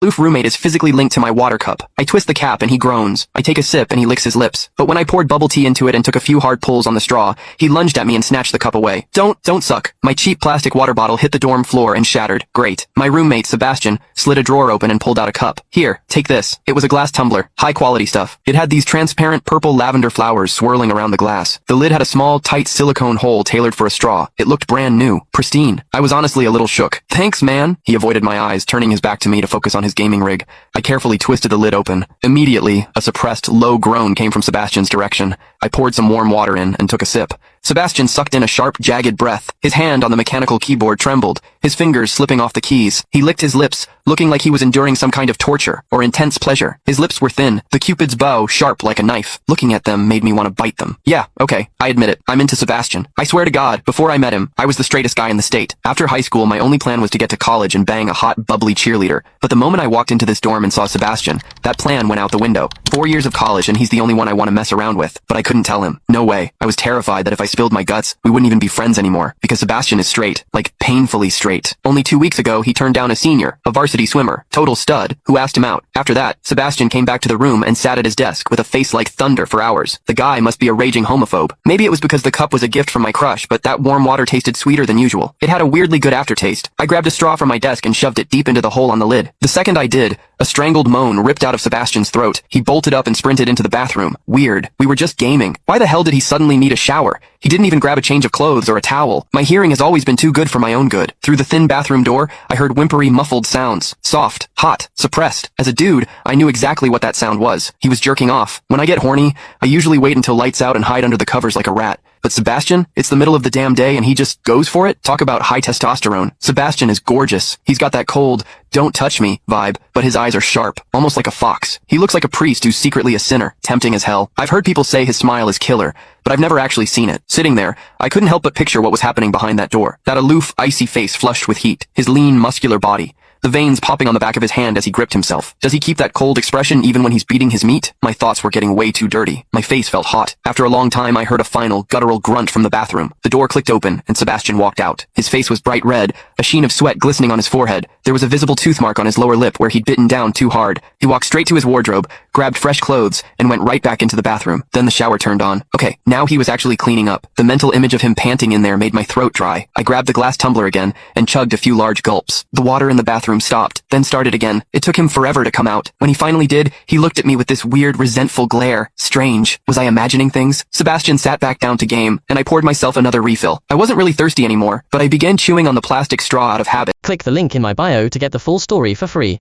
aloof roommate is physically linked to my water cup. I twist the cap and he groans. I take a sip and he licks his lips. But when I poured bubble tea into it and took a few hard pulls on the straw, he lunged at me and snatched the cup away. Don't suck. My cheap plastic water bottle hit the dorm floor and shattered. Great. My roommate, Sebastian, slid a drawer open and pulled out a cup. Here, take this. It was a glass tumbler. High quality stuff. It had these transparent purple lavender flowers swirling around the glass. The lid had a small, tight silicone hole tailored for a straw. It looked brand new. Pristine. I was honestly a little shook. Thanks, man. He avoided my eyes, turning his back to me to focus on his gaming rig. I carefully twisted the lid open. Immediately, a suppressed, low groan came from Sebastian's direction. I poured some warm water in and took a sip. Sebastian sucked in a sharp, jagged breath. His hand on the mechanical keyboard trembled, his fingers slipping off the keys. He licked his lips, looking like he was enduring some kind of torture or intense pleasure. His lips were thin, the Cupid's bow sharp like a knife. Looking at them made me want to bite them. Yeah, okay, I admit it. I'm into Sebastian. I swear to God, before I met him, I was the straightest guy in the state. After high school, my only plan was to get to college and bang a hot, bubbly cheerleader. But the moment I walked into this dorm and saw Sebastian, that plan went out the window. 4 years of college and he's the only one I want to mess around with. But I couldn't tell him. No way. I was terrified that if I spilled my guts, we wouldn't even be friends anymore. Because Sebastian is straight. Like, painfully straight. Only 2 weeks ago, he turned down a senior, a varsity swimmer, total stud, who asked him out. After that, Sebastian came back to the room and sat at his desk with a face like thunder for hours. The guy must be a raging homophobe. Maybe it was because the cup was a gift from my crush, but that warm water tasted sweeter than usual. It had a weirdly good aftertaste. I grabbed a straw from my desk and shoved it deep into the hole on the lid. The second I did, a strangled moan ripped out of Sebastian's throat. He bolted up and sprinted into the bathroom. Weird. We were just gaming. Why the hell did he suddenly need a shower? He didn't even grab a change of clothes or a towel. My hearing has always been too good for my own good. Through the thin bathroom door, I heard whimpery, muffled sounds. Soft, hot, suppressed. As a dude, I knew exactly what that sound was. He was jerking off. When I get horny, I usually wait until lights out and hide under the covers like a rat. But Sebastian, it's the middle of the damn day and he just goes for it? Talk about high testosterone. Sebastian is gorgeous. He's got that cold, don't touch me vibe, but his eyes are sharp, almost like a fox. He looks like a priest who's secretly a sinner, tempting as hell. I've heard people say his smile is killer, but I've never actually seen it. Sitting there, I couldn't help but picture what was happening behind that door. That aloof, icy face flushed with heat, his lean, muscular body. The veins popping on the back of his hand as he gripped himself. Does he keep that cold expression even when he's beating his meat? My thoughts were getting way too dirty. My face felt hot. After a long time, I heard a final, guttural grunt from the bathroom. The door clicked open, and Sebastian walked out. His face was bright red, a sheen of sweat glistening on his forehead. There was a visible tooth mark on his lower lip where he'd bitten down too hard. He walked straight to his wardrobe, grabbed fresh clothes, and went right back into the bathroom. Then the shower turned on. Okay, now he was actually cleaning up. The mental image of him panting in there made my throat dry. I grabbed the glass tumbler again, and chugged a few large gulps. The water in the bathroom stopped, then started again. It took him forever to come out. When he finally did, he looked at me with this weird, resentful glare. Strange. Was I imagining things? Sebastian sat back down to game, and I poured myself another refill. I wasn't really thirsty anymore, but I began chewing on the plastic straw out of habit. Click the link in my bio to get the full story for free.